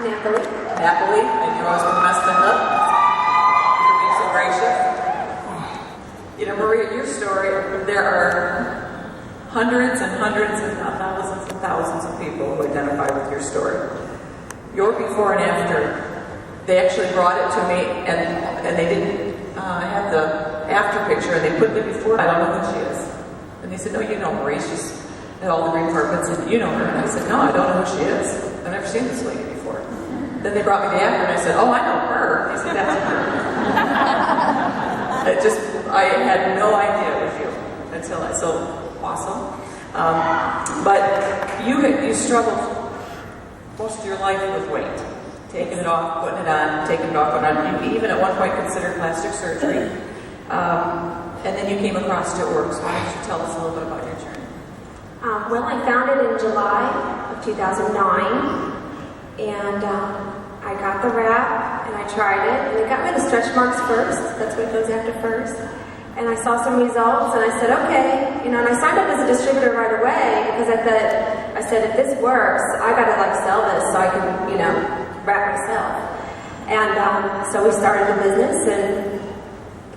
Napoli. Napoli, and you always gonna mess that up. For being so gracious. You know, Maria, your story, there are hundreds and hundreds and thousands of people who identify with your story. Your before and after, they actually brought it to me, and they didn't have the after picture, and they put the before. I don't know who she is. And they said, no, you know Marie, she's at all the green carpets, and you know her. And I said, no, I don't know who she is. I've never seen this lady before. Then they brought me the after, and I said, oh, I know her. They said, that's her. I had no idea it was you until I, so awesome. But you struggled most of your life with weight. Taking it off, putting it on, taking it off, putting it on. You even at one point considered plastic surgery. And then you came across to Orks. Why don't you tell us a little bit about your journey? Well, I found it in July of 2009, and I got the wrap, and I tried it, and it got me the stretch marks first. That's what it goes after first. And I saw some results, and I said, okay, and I signed up as a distributor right away because I said, if this works, I gotta sell this so I can, wrap myself. And so we started the business,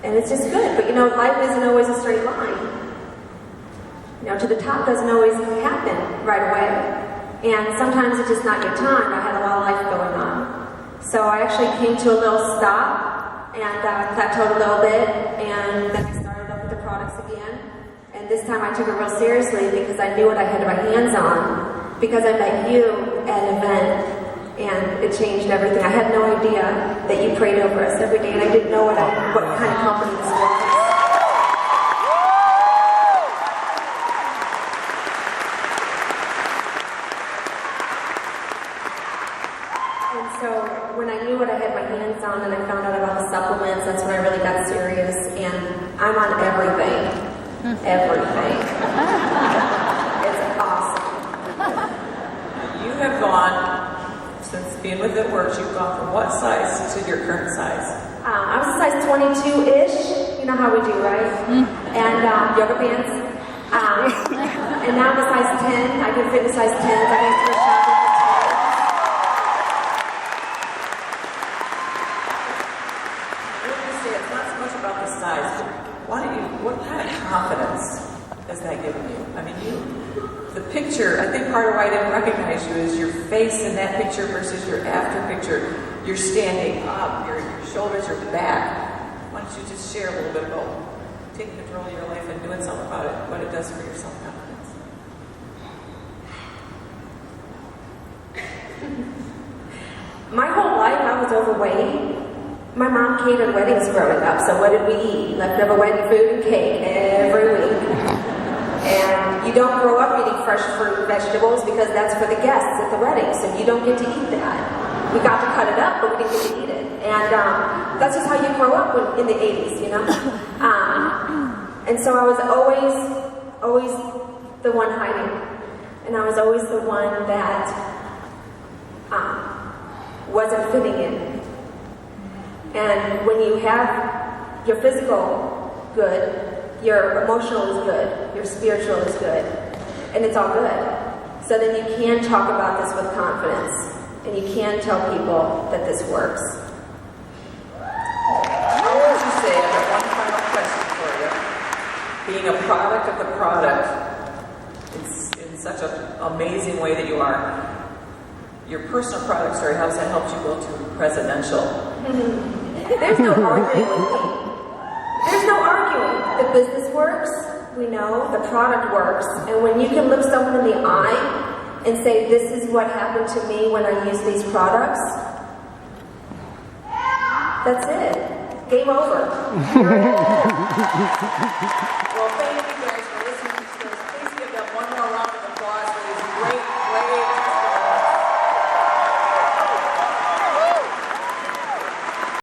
and it's just good. But life isn't always a straight line. To the top doesn't always happen right away. And sometimes it's just not your time. I had a lot of life going on. So I actually came to a little stop and plateaued a little bit, and then I started up with the products again. And this time I took it real seriously because I knew what I had my hands on, because I met you at an event, and it changed everything. I had no idea that you prayed over us every day, and I didn't know what kind of company this was. And so when I knew what I had my hands on and I found out about the supplements, that's when I really got serious, and I'm on everything. Everything. It's awesome. You have gone, since being with It Works, you've gone from what size to your current size? I was a size 22-ish. You know how we do, right? And yoga pants. And now I'm a size 10. I can fit in size 10s. I can thrift shopping for 10s. It's not so much about the size. What kind of confidence has that given you? I mean, the picture, I think part of why I didn't recognize you is your face in that picture versus your after picture. You're standing up, your shoulders are back. Why don't you just share a little bit about taking control of your life and doing something about it, what it does for your self-confidence? My whole life I was overweight. My mom catered weddings growing up, so what did we eat? Leftover wedding food and cake every week. And you don't grow up eating fresh fruit and vegetables because that's for the guests at the wedding, so you don't get to eat that. We got to cut it up, but we didn't get to eat it. And that's just how you grow up in the 80s, And so I was always the one hiding. And I was always the one that wasn't fitting in. And when you have your physical good, your emotional is good, your spiritual is good, and it's all good. So then you can talk about this with confidence, and you can tell people that this works. How would you say, I have one final question for you, being a product of the product in such an amazing way that you are, your personal product story, how has that helped you go to presidential? There's no arguing with me. There's no arguing. The business works, we know, the product works, and when you can look someone in the eye and say, this is what happened to me when I use these products, that's it. Game over. Well, thank